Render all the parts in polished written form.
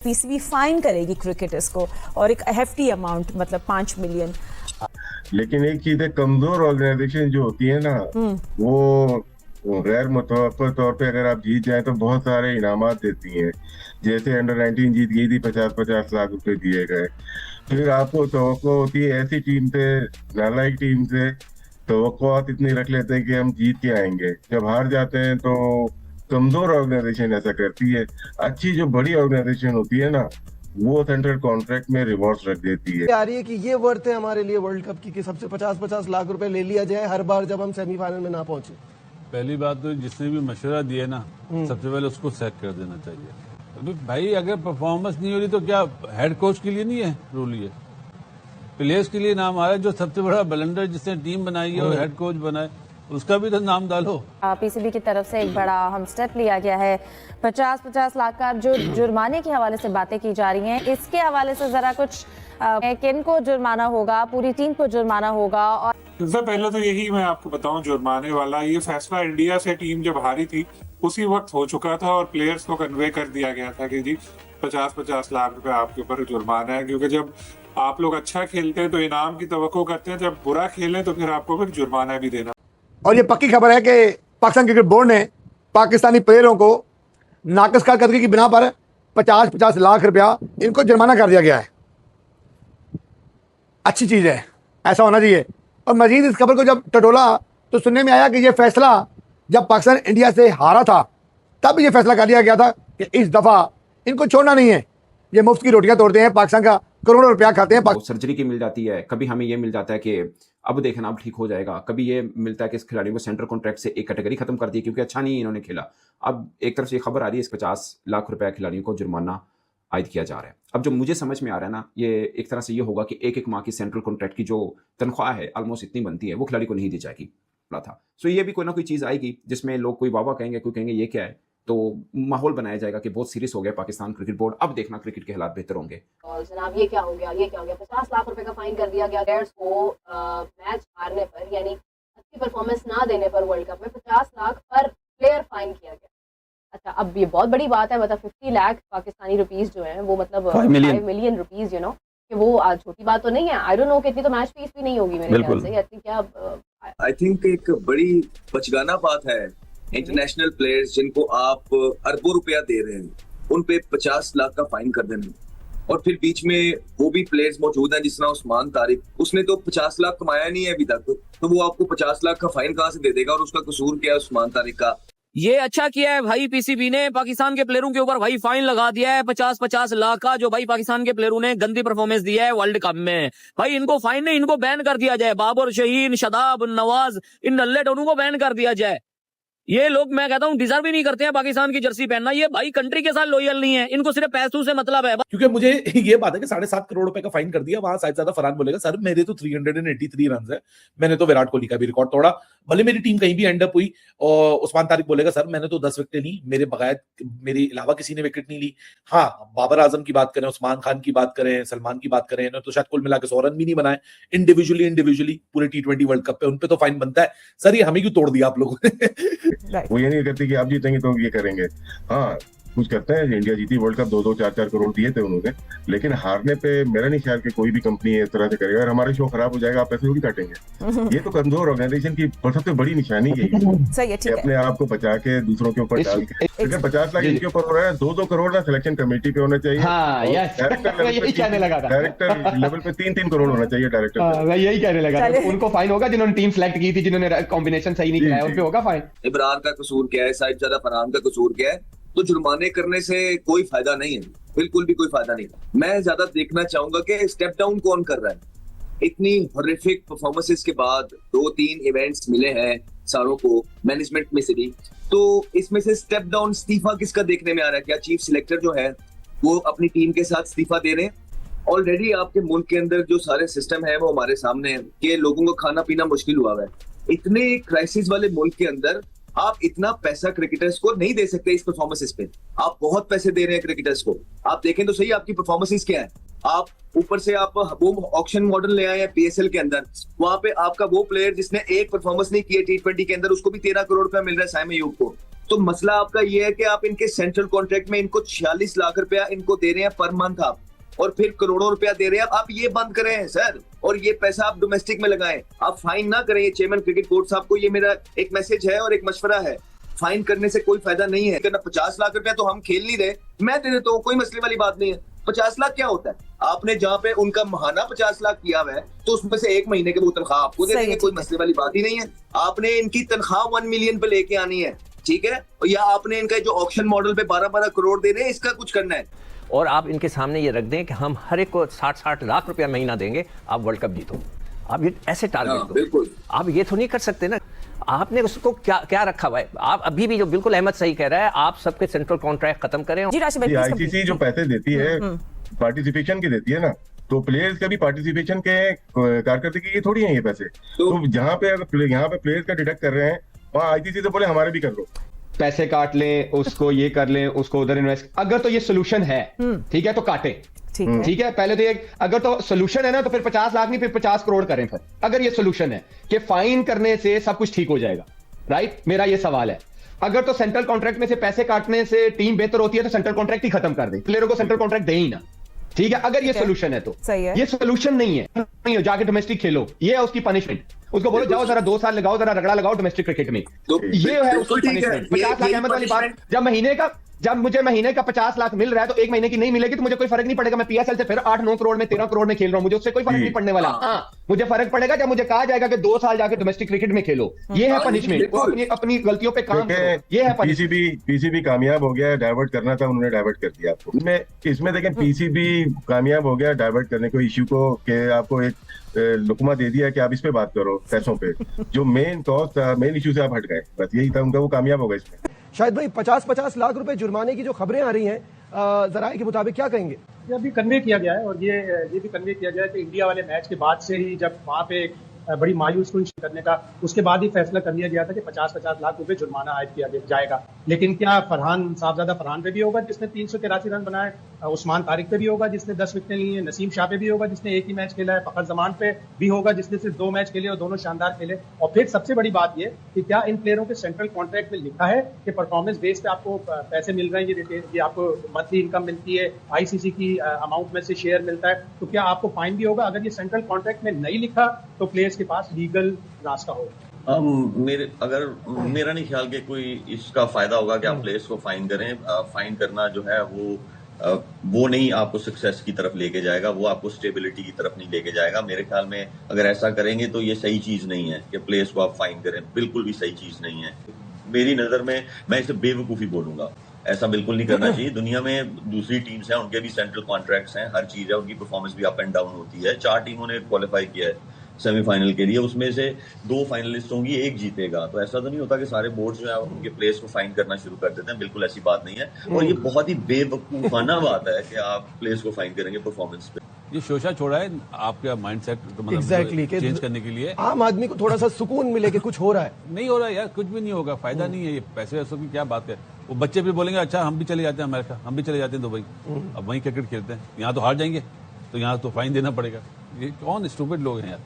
PCB fine करेगी cricketers को और एक हेफ्टी अमाउंट मतलब 5 मिलियन। लेकिन एक चीज है, कमजोर ऑर्गेनाइजेशन जो होती है ना, वो गैर मुतवक्किल तौर पे अगर आप जीत जाए तो बहुत सारे इनामात देती हैं। जैसे अंडर-19 जीत गई थी, 50-50 लाख रुपए दिए गए। फिर आपको तवक्को होती है ऐसी टीम से, नालायक टीम से तवक्कुआत इतनी रख लेते हैं कि हम जीत के आएंगे। जब हार जाते हैं तो कमजोर ऑर्गेनाइजेशन ऐसा करती है। अच्छी जो बड़ी ऑर्गेनाइजेशन होती है ना, वो सेंट्रल कॉन्ट्रैक्ट में रिवॉर्ड्स रख देती है। आ रही है कि ये वर्थ है हमारे लिए वर्ल्ड कप की कि सबसे 50-50 लाख रुपए ले लिया जाए हर बार जब हम सेमीफाइनल में ना पहुंचे। पहली बात तो जिसने भी मशवरा दिया ना, सबसे पहले उसको सैक कर देना चाहिए। अभी भाई अगर परफॉर्मेंस नहीं हो रही तो क्या हेड कोच के लिए नहीं है रूल, ये प्लेयर्स के लिए नाम आ रहा है। जो सबसे बड़ा ब्लंडर जिसने टीम बनाई है और हेड कोच बनाए, उसका भी तो नाम डालो। पीसीबी की तरफ से एक बड़ा अहम स्टेप लिया गया है। 50-50 लाख का जो जुर्माने के हवाले से बातें की जा रही हैं, इसके हवाले से जरा कुछ किन को जुर्माना होगा, पूरी टीम को जुर्माना होगा? और सबसे पहले तो यही मैं आपको बताऊं, जुर्माने वाला ये फैसला इंडिया से टीम जब हारी थी उसी वक्त हो चुका था और प्लेयर्स को कन्वे कर दिया गया था कि जी 50-50 लाख रुपए आपके ऊपर जुर्माना है। क्योंकि जब आप लोग अच्छा खेलते हैं तो इनाम की तवक्को करते हैं, जब बुरा खेलें तो फिर आपको फिर जुर्माना भी देना। और ये पक्की खबर है कि पाकिस्तान क्रिकेट बोर्ड ने पाकिस्तानी प्लेयरों को नाकस कारकर्दगी की बिना पर 50-50 लाख रुपया इनको जुर्माना कर दिया गया है। अच्छी चीज़ है, ऐसा होना चाहिए। और मजीद इस खबर को जब टटोला तो सुनने में आया कि ये फैसला जब पाकिस्तान इंडिया से हारा था तब ये फैसला कर लिया गया था कि इस दफ़ा इनको छोड़ना नहीं है। ये मुफ्त की रोटियां तोड़ते हैं, पाकिस्तान का करोड़ों रुपया खाते हैं। सर्जरी की मिल जाती है, कभी हमें ये मिल जाता है कि अब देखना अब ठीक हो जाएगा, कभी ये मिलता है कि इस खिलाड़ी को सेंट्रल कॉन्ट्रैक्ट से एक कैटेगरी खत्म कर दी क्योंकि अच्छा नहीं इन्होंने खेला। अब एक तरफ से ये खबर आ रही है इस 50 लाख रुपए खिलाड़ियों को जुर्माना आयद किया जा रहा है। अब जो मुझे समझ में आ रहा है ना, ये एक तरह से ये होगा कि एक माह की सेंट्रल कॉन्ट्रैक्ट की जो तनख्वाह है ऑलमोस्ट इतनी बनती है वो खिलाड़ी को नहीं दी जाएगी था। सो ये भी कोई ना कोई चीज़ आएगी जिसमें लोग कोई वाह कहेंगे, कोई कहेंगे ये क्या है, तो माहौल बनाया जाएगा कि बहुत सीरियस हो गया पाकिस्तान क्रिकेट बोर्ड, अब देखना क्रिकेट के हालात बेहतर होंगे। और जनाब ये क्या हो गया, 50 लाख रुपए का फाइन कर दिया गया प्लेयर्स को मैच हारने पर, यानी अच्छी परफॉर्मेंस ना देने पर वर्ल्ड कप में 50 लाख पर प्लेयर फाइन किया गया। अच्छा, अब ये बहुत बड़ी बात है, मतलब 50 लाख पाकिस्तानी रुपीस जो है वो मतलब 5 मिलियन रुपीस, यू नो, कि वो छोटी बात तो नहीं है। आई डोंट नो कितनी तो मैच फीस भी नहीं होगी मेरे ख्याल से। आई थिंक एक बड़ी बचगाना बात है। इंटरनेशनल प्लेयर्स जिनको आप अरबों रुपया दे रहे हैं उन पे 50 लाख का फाइन कर देना, और फिर बीच में वो भी प्लेयर्स मौजूद हैं जिस तरह उस्मान तारिक, उसने तो 50 लाख कमाया नहीं है अभी तक, तो वो आपको 50 लाख का फाइन कहाँ से दे देगा? और उसका कसूर क्या है उस्मान तारिक का? ये अच्छा किया है भाई पीसीबी ने, पाकिस्तान के प्लेयरों के ऊपर भाई फाइन लगा दिया है 50-50 लाख का, जो भाई पाकिस्तान के प्लेयरों ने गंदी परफॉर्मेंस दी है वर्ल्ड कप में। भाई इनको फाइन नहीं, इनको बैन कर दिया जाए। बाबर, शहीन, शदाब, नवाज, इन नल्ले टोनों को बैन कर दिया जाए। ये लोग मैं कहता हूँ डिजर्व ही नहीं करते हैं पाकिस्तान की जर्सी पहनना। ये भाई कंट्री के साथ लॉयल नहीं है, इनको सिर्फ पैसों से मतलब है। क्योंकि मुझे ये बात है कि 7.5 करोड़ रुपए का फाइन कर दिया, वहां शायद ज्यादा फरहान बोलेगा सर मेरे तो 383 रन है, मैंने तो विराट कोहली का भी रिकॉर्ड तोड़ा, भले मेरी टीम कहीं भी एंड अप हुई। और उस्मान तारिक बोलेगा सर मैंने तो 10 विकेटें ली, मेरे बगैर मेरे अलावा किसी ने विकेट नहीं ली। हाँ, बाबर आजम की बात करें, उस्मान खान की बात करें, सलमान की बात करें, तो शायद कुल मिला के 100 रन भी नहीं बनाए इंडिविजुअली पूरे T20 वर्ल्ड कप पे, उनपे तो फाइन बनता है। सर ये हमें क्यों तोड़ दिया आप लोगों ने? वो ये नहीं करते कि आप जीतेंगे तो ये करेंगे। हाँ, कुछ करते हैं। इंडिया जीती वर्ल्ड कप, 2-2, 4-4 करोड़ दिए थे उन्होंने, लेकिन हारने पे मेरा नहीं ख्याल कि कोई भी कंपनी इस तरह से करेगा। और हमारा शो खराब हो जाएगा, आप पैसे थोड़ी काटेंगे। ये तो कमजोर ऑर्गेनाइजेशन की सबसे बड़ी निशानी है, अपने आप को बचा के दूसरों के ऊपर डाल के। अगर 50 लाख इनके ऊपर हो रहा है, 2-2 करोड़ ना सिलेक्शन कमेटी पे होना चाहिए। डायरेक्टर लेवल पे 3-3 करोड़ होना चाहिए डायरेक्टर। मैं यही कहने लगा, उनको फाइन होगा जिन्होंने टीम सेलेक्ट की थी, जिन्होंने कॉम्बिनेशन सही नहीं किया, उन पे होगा फाइन। इमरान का कसूर क्या है, साहिबजादा फरहान का कसूर क्या है? तो जुर्माने करने से कोई फायदा नहीं है, बिल्कुल भी कोई फायदा नहीं। मैं ज्यादा देखना चाहूंगा कि स्टेप डाउन कौन कर रहा है। इतनी हॉरिफिक परफॉर्मेंसेस के बाद 2-3 इवेंट्स मिले हैं सारों को मैनेजमेंट में से भी, तो इसमें से स्टेप डाउन इस्तीफा किसका देखने में आ रहा है? क्या चीफ सिलेक्टर जो है वो अपनी टीम के साथ इस्तीफा दे रहे हैं? ऑलरेडी आपके मुल्क के अंदर जो सारे सिस्टम है वो हमारे सामने है कि लोगों को खाना पीना मुश्किल हुआ है। इतने क्राइसिस वाले मुल्क के अंदर आप इतना पैसा क्रिकेटर्स को नहीं दे सकते इस परफॉर्मेंसेस पे। आप बहुत पैसे दे रहे हैं क्रिकेटर्स को, आप देखें तो सही आपकी परफॉर्मेंसेस क्या है। आप ऊपर से आप वो ऑक्शन मॉडल ले आए हैं PSL के अंदर, वहां पे आपका वो प्लेयर जिसने एक परफॉर्मेंस नहीं की है T20 के अंदर, उसको भी 13 करोड़ रुपया मिल रहा है साइम अयूब को। तो मसला आपका ये है कि आप इनके सेंट्रल कॉन्ट्रैक्ट में इनको 46 लाख रुपया इनको दे रहे हैं पर मंथ आप, और फिर करोड़ों रुपया दे रहे हैं आप ये बंद करें सर, और ये पैसा आप डोमेस्टिक में लगाएं, आप फाइन ना करें। ये चेयरमैन क्रिकेट बोर्ड साहब को ये मेरा एक मैसेज है और एक मशवरा है, फाइन करने से कोई फायदा नहीं है। 50 लाख रुपया तो हम खेल नहीं रहे, मैं दे देता हूँ, कोई मसले वाली बात नहीं है। 50 लाख क्या होता है? आपने जहाँ पे उनका महाना 50 लाख किया हुआ है तो उसमें से 1 महीने के वो तनख्वाह आपको दे देंगे, कोई मसले वाली बात ही नहीं है। आपने इनकी तनख्वाह 1 मिलियन पे लेके आनी है, ठीक है, या आपने इनका जो ऑक्शन मॉडल पे 12-12 करोड़ दे रहे हैं, इसका कुछ करना है। और आप इनके सामने ये रख दें कि हम हर एक को 60-60 लाख रुपया महीना देंगे, आप वर्ल्ड कप जीतो। आप ये ऐसे टारगेट दो, बिल्कुल आप ये तो नहीं कर सकते ना। आपने उसको क्या रखा हुआ है? आप अभी भी जो बिल्कुल अहमद सही कह रहा है, आप सबके सेंट्रल कॉन्ट्रैक्ट खत्म करें। जी राशिद भाई, आईसीसी जो पैसे देती है पार्टिसिपेशन के देती है ना, तो प्लेयर्स का भी पार्टिसिपेशन के कारकर्दगी की थोड़ी है ये पैसे। तो जहाँ पे अगर यहाँ पे प्लेयर्स का डिडक्ट कर रहे हैं, वहाँ आईसीसी तो बोले हमारे भी कर लो, पैसे काट लें, उसको ये कर लें, उसको उधर इन्वेस्ट। अगर तो ये सोल्यूशन है, ठीक है, तो काटे, ठीक है। पहले तो ये अगर तो सोल्यूशन है ना, तो फिर 50 लाख नहीं, फिर 50 करोड़ करें। फिर अगर ये सोल्यूशन है कि फाइन करने से सब कुछ ठीक हो जाएगा, राइट, मेरा ये सवाल है। अगर तो सेंट्रल कॉन्ट्रैक्ट में से पैसे काटने से टीम बेहतर होती है, तो सेंट्रल कॉन्ट्रैक्ट ही खत्म कर दे, प्लेयरों को सेंट्रल कॉन्ट्रैक्ट दे ही ना, ठीक है। अगर ये सोल्यूशन है तो सही है। ये सोल्यूशन नहीं है, जाके डोमेस्टिक खेलो, ये है उसकी पनिशमेंट। उसको बोलो जाओ जरा 2 साल लगाओ, जरा रगड़ा लगाओ डोमेस्टिक क्रिकेट में, तो ये है उसकी पनिशमेंट। 50 लाख अहमद वाली बात, जब मुझे महीने का 50 लाख मिल रहा है तो 1 महीने की नहीं मिलेगी तो मुझे कोई फर्क नहीं पड़ेगा। मैं पीएसएल से फिर 8-9 करोड़ में 13 करोड़ में खेल रहा हूं, मुझे उससे कोई फर्क नहीं पड़ने वाला। हाँ, मुझे फर्क पड़ेगा जब मुझे कहा जाएगा कि 2 साल जाके डोमेस्टिक क्रिकेट में खेलो। ये है पनिशमेंट, अपनी गलतियों पे काम करो, ये है पनिशमेंट। पीसीबी कामयाब हो गया, डाइवर्ट करना था, उन्होंने डाइवर्ट कर दिया आपको। इसमें देखें, पीसीबी कामयाब हो गया डाइवर्ट करने को इश्यू को, कि आपको एक लुकमा दे दिया कि आप इस पे बात करो, पैसों पे। जो मेन कॉज था, मेन इश्यू से आप हट गए, बस यही था उनका, वो कामयाब हो गए इसमें। शायद भाई 50-50 लाख रुपए जुर्माने की जो खबरें आ रही हैं, जराये के मुताबिक क्या कहेंगे? ये अभी कन्वे किया गया है, और ये भी कन्वे किया गया है कि इंडिया वाले मैच के बाद से ही, जब वहाँ पे बड़ी मायूस कुन करने का, उसके बाद ही फैसला कर लिया गया था कि 50-50 लाख रुपए जुर्माना आयद किया जाएगा। लेकिन क्या साहबजादा फरहान पे भी होगा जिसने 383 रन बनाए, उस्मान तारिक पे भी होगा जिसने 10 विकेटें ली हैं, नसीम शाह पे भी होगा जिसने 1 ही मैच खेला है, फखर जमान पे भी होगा जिसने सिर्फ 2 मैच खेले और दोनों शानदार खेले। और फिर सबसे बड़ी बात ये कि क्या इन प्लेयरों के सेंट्रल कॉन्ट्रैक्ट में लिखा है कि परफॉर्मेंस बेस पे आपको पैसे मिल रहे हैं, ये आपको मंथली इनकम मिलती है, आईसीसी की अमाउंट में से शेयर मिलता है, तो क्या आपको फाइन भी होगा? अगर ये सेंट्रल कॉन्ट्रैक्ट में नहीं लिखा तो प्लेयर्स के पास लीगल रास्ता होगा। मेरा नहीं ख्याल कि कोई इसका फायदा होगा कि आप प्लेयर्स को फाइन करें। फाइन करना जो है वो नहीं आपको सक्सेस की तरफ लेके जाएगा, वो आपको स्टेबिलिटी की तरफ नहीं लेके जाएगा। मेरे ख्याल में अगर ऐसा करेंगे तो ये सही चीज नहीं है कि प्लेयर्स को आप फाइन करें, बिल्कुल भी सही चीज नहीं है। मेरी नजर में मैं इसे बेवकूफी बोलूंगा, ऐसा बिल्कुल नहीं करना चाहिए। दुनिया में दूसरी टीम्स हैं, उनके भी सेंट्रल कॉन्ट्रैक्ट्स हैं, हर चीज है, उनकी परफॉर्मेंस भी अप एंड डाउन होती है। 4 टीमों ने क्वालिफाई किया है सेमीफाइनल के लिए, उसमें से 2 फाइनलिस्ट होंगी, 1 जीतेगा। तो ऐसा तो नहीं होता कि सारे बोर्ड जो है उनके प्लेयर्स को फाइन करना शुरू कर देते हैं, बिल्कुल ऐसी बात नहीं है। और ये बहुत ही बेवकूफाना बात है कि आप प्लेयर्स को फाइन करेंगे परफॉर्मेंस पे। ये शोषा छोड़ा है आपका माइंडसेट, Exactly, चेंज करने के लिए। आम आदमी को थोड़ा सा सुकून मिले कि कुछ हो रहा है। नहीं हो रहा है यार, कुछ भी नहीं होगा, फायदा नहीं है। ये पैसे वैसों की क्या बात है। वो बच्चे भी बोलेंगे अच्छा हम भी चले जाते हैं अमेरिका, हम भी चले जाते हैं दुबई, अब वहीं क्रिकेट खेलते हैं, यहाँ तो हार जाएंगे, तो यहाँ तो फाइन देना पड़ेगा। ये कौन स्टूपिड लोग हैं यार।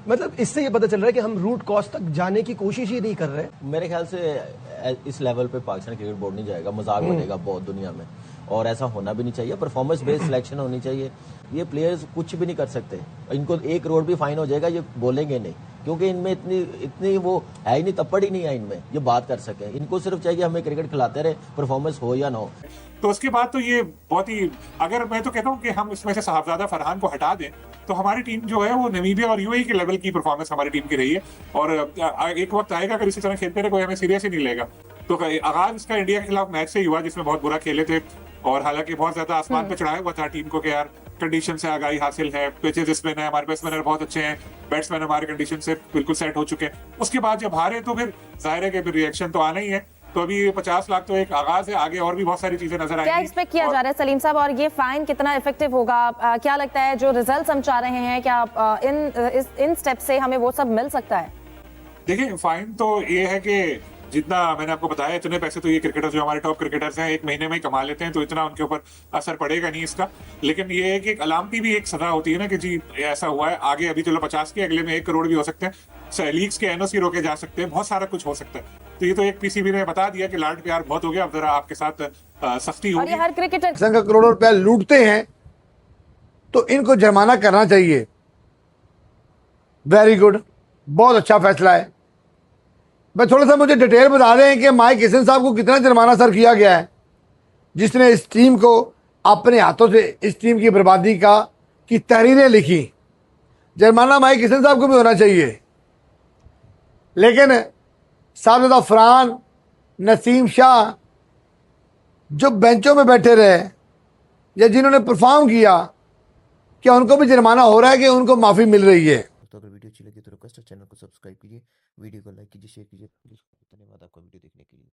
मतलब इससे ये पता चल रहा है कि हम रूट कॉज तक जाने की कोशिश ही नहीं कर रहे। मेरे ख्याल से इस लेवल पे पाकिस्तान क्रिकेट बोर्ड नहीं जाएगा, मजाक बनेगा बहुत दुनिया में, और ऐसा होना भी नहीं चाहिए। परफॉर्मेंस बेस्ड सिलेक्शन होनी चाहिए। ये प्लेयर्स कुछ भी नहीं कर सकते, इनको 1 करोड़ भी फाइन हो जाएगा, ये बोलेंगे नहीं, क्योंकि इनमें इतनी वो है ही नहीं, तप्पड़ ही नहीं है इनमें ये बात कर सके। इनको सिर्फ चाहिए हमें क्रिकेट खिलाते रहे, परफॉर्मेंस हो या ना हो। तो उसके बाद तो ये बहुत ही, अगर मैं तो कहता हूँ कि हम इसमें से साहबजादा फरहान को हटा दें तो हमारी टीम जो है वो नमीबिया और यूएई के लेवल की परफॉर्मेंस हमारी टीम की रही है। और एक वक्त आएगा अगर इसी तरह खेलते रहे कोई हमें सीरियस ही नहीं लेगा। तो आगाज इसका इंडिया के खिलाफ मैच से ही हुआ जिसमें बहुत बुरा खेले थे, और हालांकि बहुत ज्यादा आसमान पे चढ़ाया हुआ था टीम को कि यार कंडीशन से आगाही हासिल है, पिचेज इसमें है, हमारे बैट्समैन बहुत अच्छे हैं, बैट्समैन हमारे कंडीशन से बिल्कुल सेट हो चुके हैं। उसके बाद जब हारे तो फिर जाहिर है कि फिर रिएक्शन तो आना ही है। तो अभी 50 लाख तो एक आगाज है, आगे और भी बहुत सारी चीजें नजर आएंगी। क्या एक्सपेक्ट किया जा रहा है सलीम साहब, और ये फाइन कितना इफेक्टिव होगा? क्या लगता है जो रिजल्ट हम चाह रहे हैं, क्या इन स्टेप से हमें वो सब मिल सकता है? देखिए, फाइन तो ये है कि जितना मैंने आपको बताया इतने पैसे तो ये क्रिकेटर्स जो हमारे टॉप क्रिकेटर्स हैं 1 महीने में ही कमा लेते हैं, तो इतना उनके ऊपर असर पड़ेगा नहीं इसका। लेकिन ये है कि एक अलामती भी एक सजा होती है ना कि जी ऐसा हुआ है, आगे अभी चलो 50 के, अगले में 1 करोड़ भी हो सकते हैं, लीग्स के एनओसी रोके जा सकते हैं, बहुत सारा कुछ हो सकता है। तो ये तो एक पीसीबी ने बता दिया कि लाड प्यार बहुत हो गया, अब जरा आपके साथ सख्ती और ये होगी। हर क्रिकेटर संघ करोड़ों रुपया लूटते हैं तो इनको जुर्माना करना चाहिए। वेरी गुड, बहुत अच्छा फैसला है। मैं थोड़ा सा मुझे डिटेल बता दें कि माइक किशन साहब को कितना जुर्माना सर किया गया है, जिसने इस टीम को अपने हाथों से इस टीम की बर्बादी की तहरीरें लिखी। जुर्माना माइक किशन साहब को भी होना चाहिए, लेकिन साहबजादा फरहान, नसीम शाह जो बेंचों में बैठे रहे या जिन्होंने परफॉर्म किया, क्या उनको भी जुर्माना हो रहा है कि उनको माफ़ी मिल रही है? तो अगर वीडियो अच्छी लगी तो रिक्वेस्ट है चैनल को सब्सक्राइब कीजिए, वीडियो को लाइक कीजिए, शेयर कीजिए। धन्यवाद आपका वीडियो देखने के लिए।